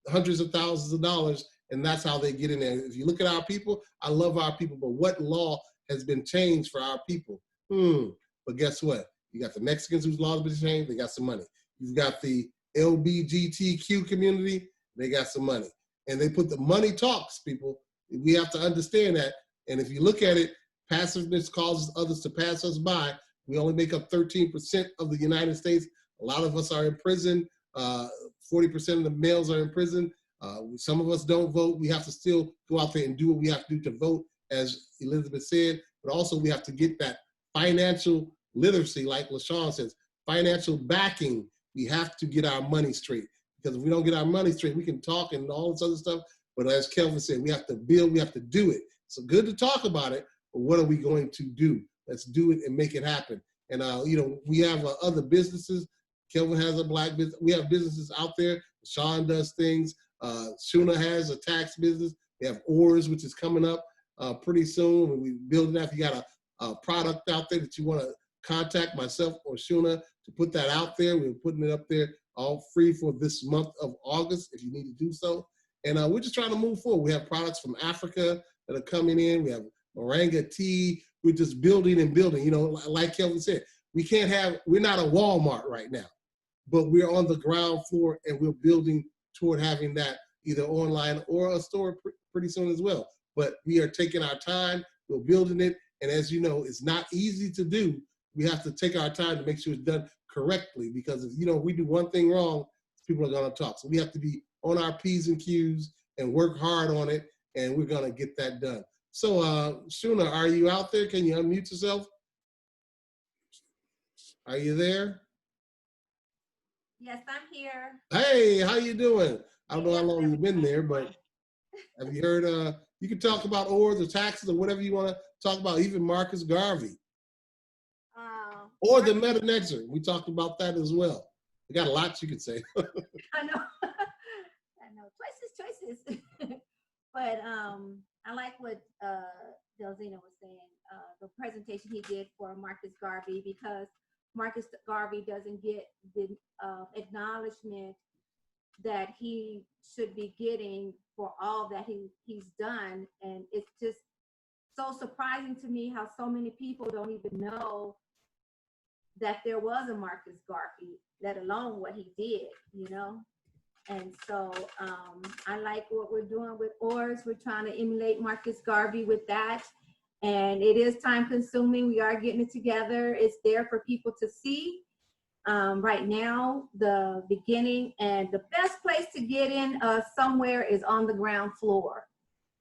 hundreds of thousands of dollars, and that's how they get in there. If you look at our people, I love our people, but what law has been changed for our people? But guess what? You got the Mexicans whose laws have been changed, they got some money. You've got the LGBTQ community, they got some money. And they put the money talks, people. We have to understand that. And if you look at it, passiveness causes others to pass us by. We only make up 13% of the United States. A lot of us are in prison. 40% of the males are in prison. Some of us don't vote. We have to still go out there and do what we have to do to vote, as Elizabeth said. But also we have to get that financial literacy, like LaShawn says, financial backing. We have to get our money straight. Because if we don't get our money straight, we can talk and all this other stuff. But as Kelvin said, we have to build, we have to do it. So good to talk about it, but what are we going to do? Let's do it and make it happen. And, you know, we have other businesses. Kelvin has a black business. We have businesses out there. Sean does things. Shuna has a tax business. We have ORS, which is coming up pretty soon. When we build that, if you got a product out there that you want to contact myself or Shuna to put that out there, we're putting it up there all free for this month of August if you need to do so. And we're just trying to move forward. We have products from Africa that are coming in. We have Moringa tea. We're just building and building. You know, like Kelvin said, we're not a Walmart right now, but we're on the ground floor and we're building toward having that either online or a store pretty soon as well. But we are taking our time, we're building it. And as you know, it's not easy to do. We have to take our time to make sure it's done correctly, because if we do one thing wrong, people are going to talk. So we have to be on our P's and Q's and work hard on it, and we're going to get that done. So Shuna, are you out there? Can you unmute yourself? Are you there? Yes, I'm here. Hey, how you doing? I don't know how long you've been there, but have you heard, you can talk about ORs or taxes or whatever you want to talk about, even Marcus Garvey. Or the meta-nexer. We talked about that as well. We got a lot you could say. I know. I know. Choices. But I like what Delzina was saying, the presentation he did for Marcus Garvey, because Marcus Garvey doesn't get the acknowledgement that he should be getting for all that he's done. And it's just so surprising to me how so many people don't even know that there was a Marcus Garvey, let alone what he did, And so I like what we're doing with ORS. We're trying to emulate Marcus Garvey with that. And it is time consuming. We are getting it together. It's there for people to see. Right now, the beginning and the best place to get in somewhere is on the ground floor.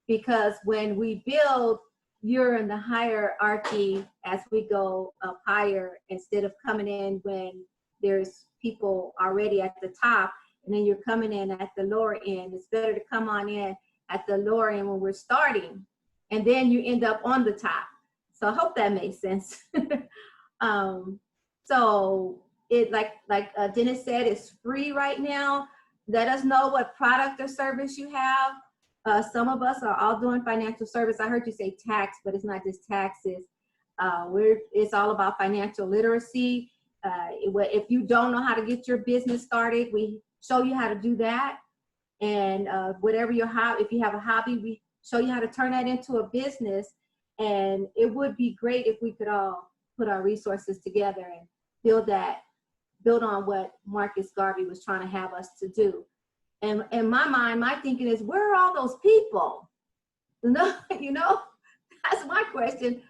Because when we build, you're in the hierarchy as we go up higher, instead of coming in when there's people already at the top and then you're coming in at the lower end. It's better to come on in at the lower end when we're starting, and then you end up on the top. So I hope that makes sense. So it, like Dennis said, it's free right now. Let us know what product or service you have. Some of us are all doing financial service. I heard you say tax, but it's not just taxes. It's all about financial literacy. If you don't know how to get your business started, we show you how to do that. And whatever your hobby, if you have a hobby, we show you how to turn that into a business. And it would be great if we could all put our resources together and build on what Marcus Garvey was trying to have us to do. And in my mind, my thinking is, where are all those people? You know, that's my question.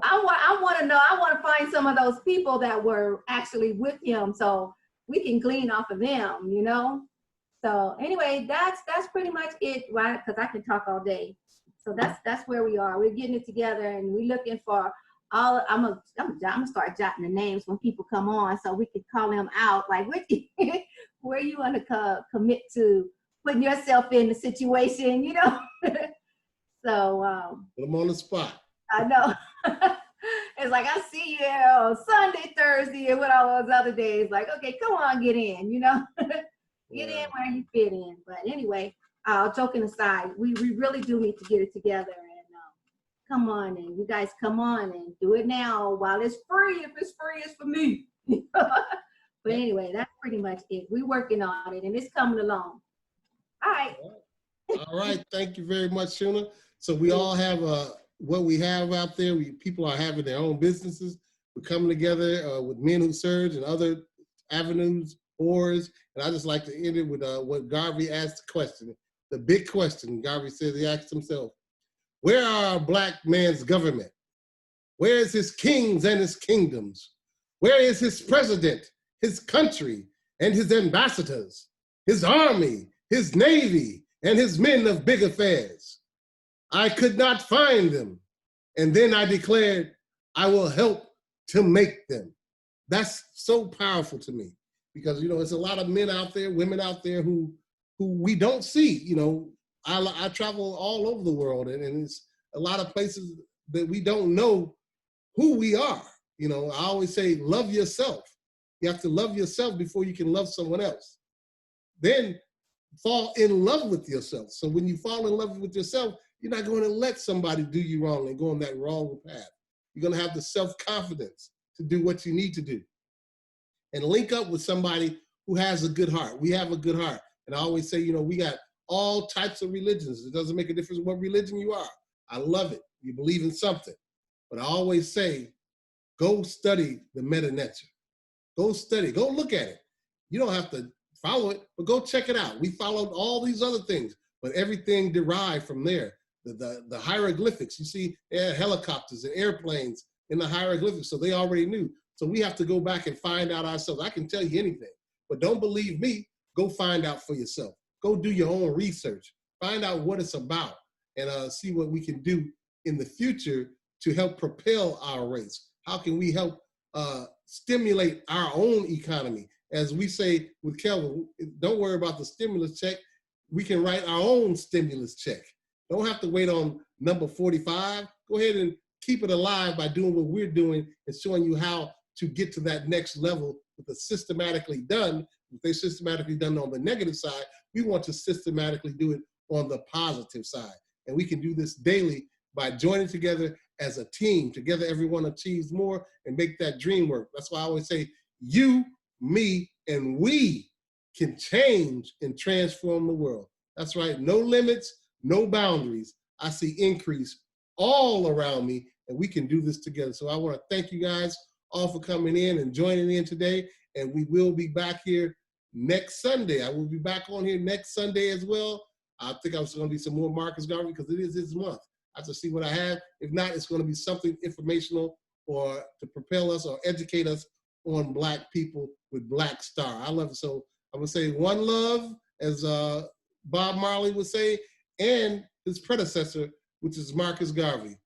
I want to know, I want to find some of those people that were actually with him so we can glean off of them, you know? So anyway, that's pretty much it, right? Because I can talk all day. So that's where we are. We're getting it together, and we're looking for all. I'm gonna start jotting the names when people come on, so we can call them out. Like, where you want to commit to putting yourself in the situation, you know? So put them on the spot. I know. It's like, I see you on Sunday, Thursday, and what all those other days. Like, okay, come on, get in, you know? Get in where you fit in. But anyway, joking aside, we really do need to get it together. And come on, and you guys come on and do it now while it's free. If it's free, it's for me. But anyway, that's pretty much it. We're working on it, and it's coming along. All right. All right. Thank you very much, Shuna. So we all have what we have out there. People are having their own businesses. We're coming together with Men Who Surge and other avenues, oars. And I just like to end it with what Garvey asked the question, the big question. Garvey says, he asked himself, where are our black man's government? Where is his kings and his kingdoms? Where is his president, his country, and his ambassadors, his army, his navy, and his men of big affairs? I could not find them. And then I declared, I will help to make them. That's so powerful to me because, you know, there's a lot of men out there, women out there who we don't see. You know, I travel all over the world, and it's a lot of places that we don't know who we are. You know, I always say, love yourself. You have to love yourself before you can love someone else. Then fall in love with yourself. So when you fall in love with yourself, you're not going to let somebody do you wrong and go on that wrong path. You're going to have the self-confidence to do what you need to do. And link up with somebody who has a good heart. We have a good heart. And I always say, you know, we got all types of religions. It doesn't make a difference what religion you are. I love it. You believe in something. But I always say, go study the meta-nature. Go study, go look at it. You don't have to follow it, but go check it out. We followed all these other things, but everything derived from there. The hieroglyphics, you see helicopters and airplanes in the hieroglyphics, so they already knew. So we have to go back and find out ourselves. I can tell you anything, but don't believe me. Go find out for yourself. Go do your own research. Find out what it's about and see what we can do in the future to help propel our race. How can we help stimulate our own economy? As we say with Kelvin, don't worry about the stimulus check. We can write our own stimulus check. Don't have to wait on number 45. Go ahead and keep it alive by doing what we're doing and showing you how to get to that next level with the systematically done. If they systematically done on the negative side, we want to systematically do it on the positive side. And we can do this daily by joining together as a team. Together, everyone achieves more and make that dream work. That's why I always say, you, me, and we can change and transform the world. That's right, no limits, no boundaries. I see increase all around me, and we can do this together. So I want to thank you guys all for coming in and joining in today, and we will be back here next Sunday. I will be back on here next Sunday as well. I think I was going to be some more Marcus Garvey because it is his month. I have to see what I have. If not, it's going to be something informational or to propel us or educate us on Black people with Black Star. I love it. So I'm going to say one love, as Bob Marley would say, and his predecessor, which is Marcus Garvey.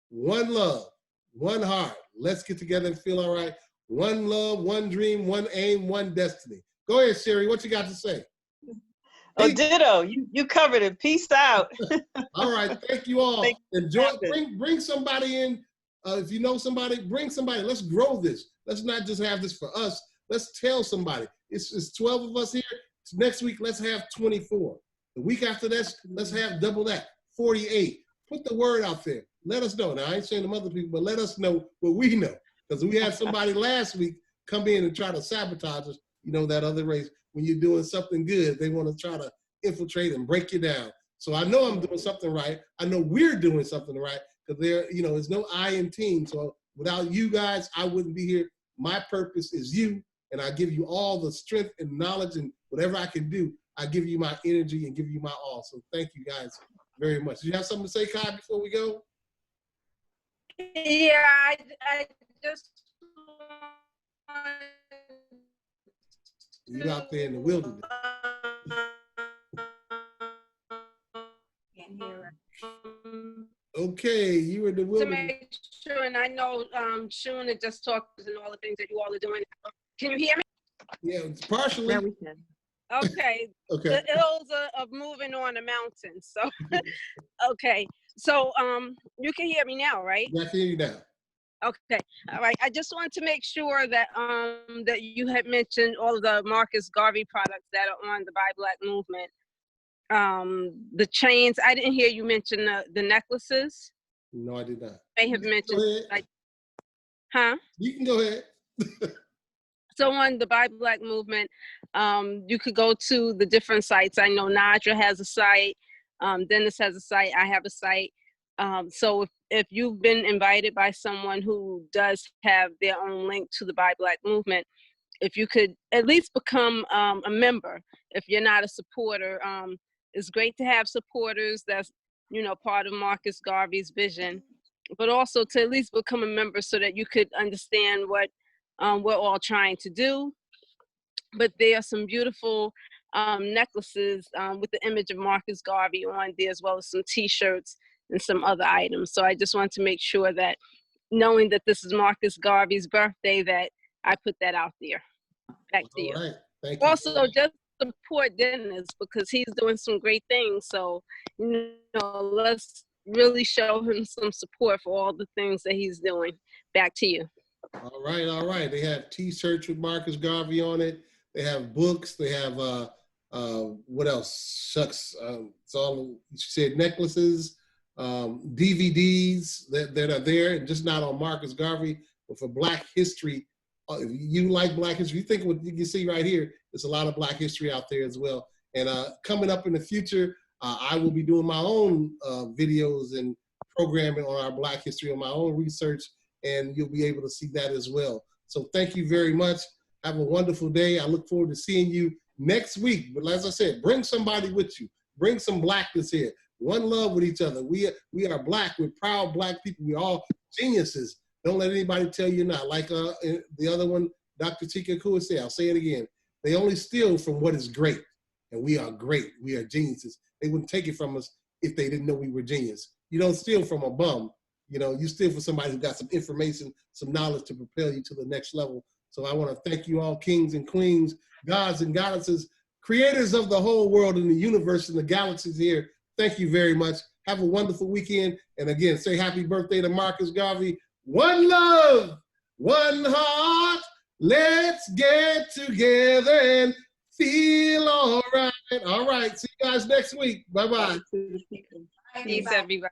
One love, one heart. Let's get together and feel all right. One love, one dream, one aim, one destiny. Go ahead, Sherry. What you got to say? Oh, ditto. You covered it. Peace out. All right. Thank you all. Enjoy. Bring somebody in. If you know somebody, bring somebody. Let's grow this. Let's not just have this for us. Let's tell somebody. It's 12 of us here. Next week, let's have 24. The week after that, let's have double that, 48. Put the word out there. Let us know. Now, I ain't saying them other people, but let us know what we know. Because we had somebody last week come in and try to sabotage us, you know, that other race. When you're doing something good, they want to try to infiltrate and break you down. So I know I'm doing something right. I know we're doing something right, because there's no I in team. So without you guys, I wouldn't be here. My purpose is you, and I give you all the strength and knowledge, and whatever I can do, I give you my energy and give you my all. So thank you guys very much. Do you have something to say, Kai, before we go? Yeah, I just You out there in the wilderness. Can't hear her. Okay, you in the To wilderness. make sure, and I know Shun had just talked and all the things that you all are doing. Can you hear me? Yeah, it's partially. Now we can. Okay. Okay. The hills of moving on a mountain. So, okay. So, you can hear me now, right? I can hear you now. Okay. All right. I just want to make sure that that you had mentioned all of the Marcus Garvey products that are on the Buy Black movement. The chains. I didn't hear you mention the necklaces. No, I did not. I have mentioned, like, huh? You can go ahead. So on the Buy Black movement, you could go to the different sites. I know Nadra has a site, Dennis has a site, I have a site. So if you've been invited by someone who does have their own link to the Buy Black movement, if you could at least become a member, if you're not a supporter. It's great to have supporters that's, part of Marcus Garvey's vision, but also to at least become a member so that you could understand what we're all trying to do. But there are some beautiful necklaces with the image of Marcus Garvey on there, as well as some t-shirts and some other items. So I just want to make sure that, knowing that this is Marcus Garvey's birthday, that I put that out there. Back to you. All right. Thank you. Also, just support Dennis, because he's doing some great things. So, let's really show him some support for all the things that he's doing. Back to you. All right, all right. They have t-shirts with Marcus Garvey on it. They have books. They have what else? Shucks. It's all, you said, necklaces, DVDs that are there, and just not on Marcus Garvey, but for Black history. If you like Black history, you think what you can see right here, there's a lot of Black history out there as well. And coming up in the future, I will be doing my own videos and programming on our Black history, on my own research, and you'll be able to see that as well. So thank you very much. Have a wonderful day. I look forward to seeing you next week. But as I said, bring somebody with you. Bring some Blackness here. One love with each other. We are Black. We're proud Black people. We're all geniuses. Don't let anybody tell you not. Like the other one, Dr. Tika Kua said, I'll say it again. They only steal from what is great. And we are great. We are geniuses. They wouldn't take it from us if they didn't know we were genius. You don't steal from a bum. You steal from somebody who got some information, some knowledge to propel you to the next level. So I want to thank you all, kings and queens, gods and goddesses, creators of the whole world and the universe and the galaxies here. Thank you very much. Have a wonderful weekend. And again, say happy birthday to Marcus Garvey. One love, one heart. Let's get together and feel all right. All right. See you guys next week. Bye-bye. Peace, everybody.